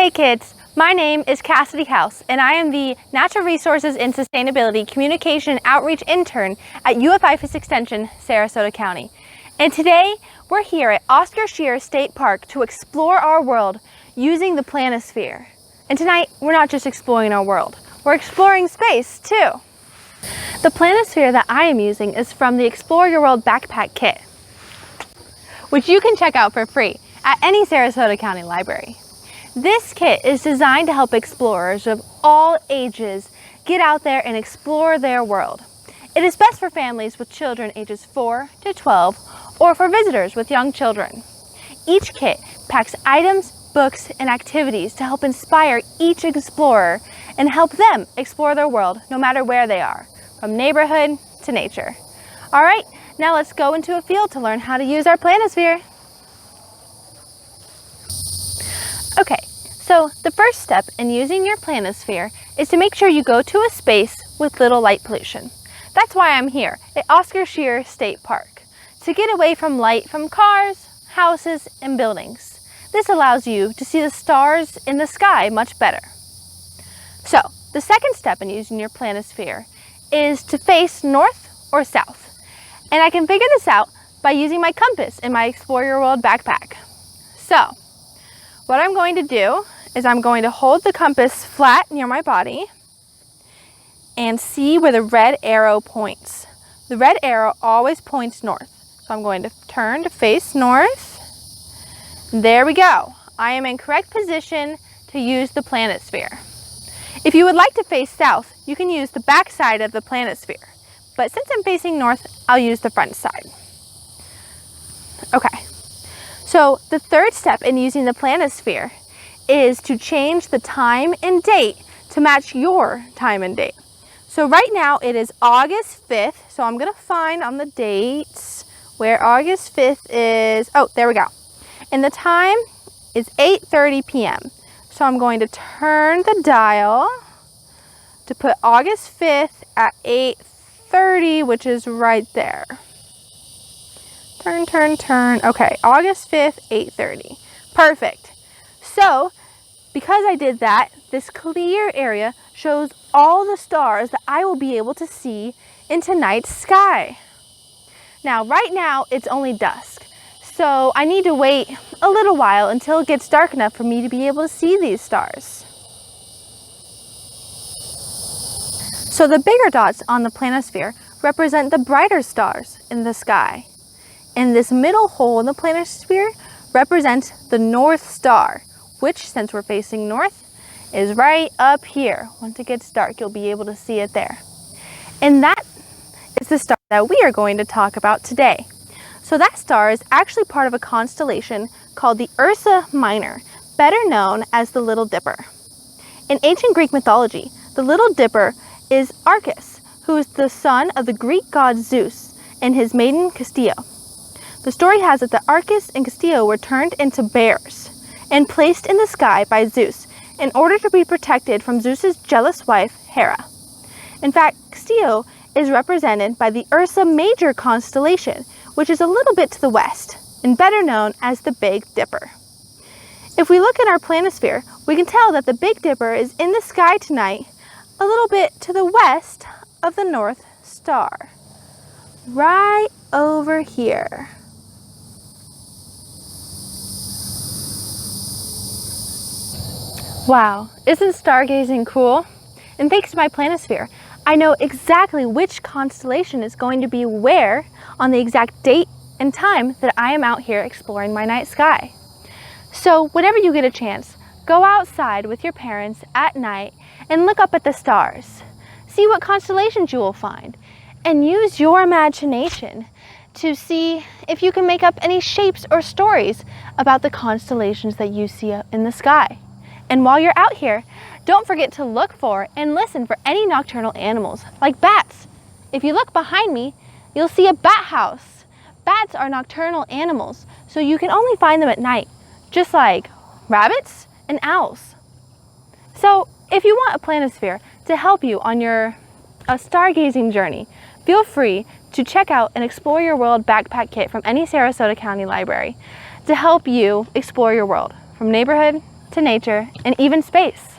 Hey kids, my name is Cassidy House and I am the Natural Resources and Sustainability Communication Outreach Intern at IFAS Extension, Sarasota County. And today we're here at Oscar Scheer State Park to explore our world using the Planisphere. And tonight we're not just exploring our world, we're exploring space too. The Planisphere that I am using is from the Explore Your World Backpack Kit, which you can check out for free at any Sarasota County library. This kit is designed to help explorers of all ages get out there and explore their world. It is best for families with children ages 4 to 12 or for visitors with young children. Each kit packs items, books, and activities to help inspire each explorer and help them explore their world no matter where they are, from neighborhood to nature. All right, now let's go into a field to learn how to use our Planisphere. Okay, so the first step in using your Planisphere is to make sure you go to a space with little light pollution. That's why I'm here at Oscar Scheer State Park, to get away from light from cars, houses, and buildings. This allows you to see the stars in the sky much better. So, the second step in using your Planisphere is to face north or south. And I can figure this out by using my compass in my Explore Your World backpack. So, what I'm going to do is I'm going to hold the compass flat near my body and see where the red arrow points. The red arrow always points north. So I'm going to turn to face north. There we go. I am in correct position to use the Planisphere. If you would like to face south, you can use the back side of the Planisphere. But since I'm facing north, I'll use the front side. Okay. So the third step in using the Planisphere is to change the time and date to match your time and date. So right now it is August 5th, so I'm gonna find on the dates where August 5th is. Oh, there we go. And the time is 8:30 p.m. So I'm going to turn the dial to put August 5th at 8:30, which is right there. Turn, turn, turn. Okay, August 5th, 8:30. Perfect. So, because I did that, this clear area shows all the stars that I will be able to see in tonight's sky. Now, right now, it's only dusk. So, I need to wait a little while until it gets dark enough for me to be able to see these stars. So, the bigger dots on the Planisphere represent the brighter stars in the sky. And this middle hole in the Planisphere represents the North Star, which, since we're facing north, is right up here. Once it gets dark, you'll be able to see it there. And that is the star that we are going to talk about today. So that star is actually part of a constellation called the Ursa Minor, better known as the Little Dipper. In ancient Greek mythology, the Little Dipper is Arcas, who is the son of the Greek god Zeus and his maiden Castillo. The story has it that Arcas and Castillo were turned into bears and placed in the sky by Zeus in order to be protected from Zeus's jealous wife, Hera. In fact, Castillo is represented by the Ursa Major constellation, which is a little bit to the west and better known as the Big Dipper. If we look at our Planisphere, we can tell that the Big Dipper is in the sky tonight a little bit to the west of the North Star, right over here. Wow, isn't stargazing cool? And thanks to my Planisphere, I know exactly which constellation is going to be where on the exact date and time that I am out here exploring my night sky. So whenever you get a chance, go outside with your parents at night and look up at the stars. See what constellations you will find and use your imagination to see if you can make up any shapes or stories about the constellations that you see in the sky. And while you're out here, don't forget to look for and listen for any nocturnal animals, like bats. If you look behind me, you'll see a bat house. Bats are nocturnal animals, so you can only find them at night, just like rabbits and owls. So, if you want a Planisphere to help you on your stargazing journey, feel free to check out an Explore Your World backpack kit from any Sarasota County library to help you explore your world, from neighborhood to nature, and even space.